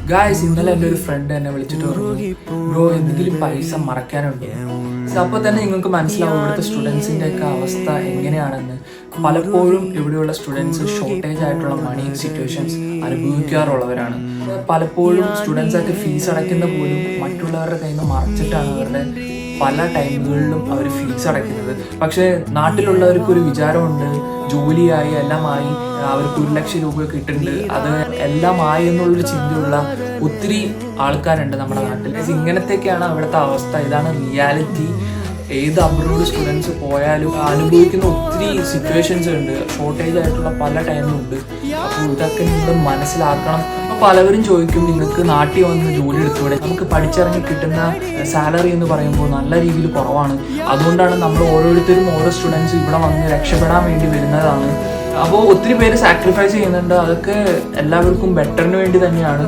Guys, ഇന്നലെ എൻ്റെ ഒരു ഫ്രണ്ട് എന്നെ വിളിച്ചിട്ട് പറഞ്ഞു, ബ്രോ എന്തെങ്കിലും പൈസ മറക്കാനുണ്ടോ? അപ്പോൾ തന്നെ നിങ്ങൾക്ക് മനസ്സിലാവും ഇവിടുത്തെ സ്റ്റുഡൻസിൻ്റെ ഒക്കെ അവസ്ഥ എങ്ങനെയാണെന്ന്. പലപ്പോഴും ഇവിടെയുള്ള സ്റ്റുഡൻസ് ഷോർട്ടേജ് ആയിട്ടുള്ള മണി സിറ്റുവേഷൻസ് അനുഭവിക്കാറുള്ളവരാണ്. പലപ്പോഴും സ്റ്റുഡൻസൊക്കെ ഫീസ് അടയ്ക്കുന്ന പോലും മറ്റുള്ളവരുടെ കയ്യിൽ നിന്ന് മറച്ചിട്ടാണ് അവരുടെ പല ടൈമുകളിലും അവർ ഫീസ് അടയ്ക്കുന്നത്. പക്ഷേ നാട്ടിലുള്ളവർക്കൊരു വിചാരമുണ്ട്, ജോലിയായി എല്ലാമായി, അവർക്ക് 1 ലക്ഷം രൂപ കിട്ടുന്നുണ്ട്, അത് എല്ലാമായി എന്നുള്ളൊരു ചിന്തയുള്ള ഒത്തിരി ആൾക്കാരുണ്ട് നമ്മുടെ നാട്ടിൽ. ഇങ്ങനത്തെയൊക്കെയാണ് അവിടുത്തെ അവസ്ഥ. ഇതാണ് റിയാലിറ്റി. ഏത് അബ്രോഡ് സ്റ്റുഡൻസ് പോയാലും അനുഭവിക്കുന്ന ഒത്തിരി സിറ്റുവേഷൻസ് ഉണ്ട്, ഷോർട്ടേജ് ആയിട്ടുള്ള പല ടൈമുണ്ട്. അപ്പോൾ ഇതൊക്കെ നിങ്ങൾ മനസ്സിലാക്കണം. അപ്പോൾ പലവരും ചോദിക്കും, നിങ്ങൾക്ക് നാട്ടിൽ വന്ന് ജോലി എടുത്തുകൂടെ? നമുക്ക് പഠിച്ചിറങ്ങി കിട്ടുന്ന സാലറി എന്ന് പറയുമ്പോൾ നല്ല രീതിയിൽ കുറവാണ്. അതുകൊണ്ടാണ് നമ്മൾ ഓരോരുത്തരും ഓരോ സ്റ്റുഡൻസ് ഇവിടെ വന്ന് രക്ഷപ്പെടാൻ വേണ്ടി വരുന്നതാണ്. അപ്പോൾ ഒത്തിരി പേര് സാക്രിഫൈസ് ചെയ്യുന്നുണ്ട്. അതൊക്കെ എല്ലാവർക്കും ബെറ്ററിന് വേണ്ടി തന്നെയാണ്.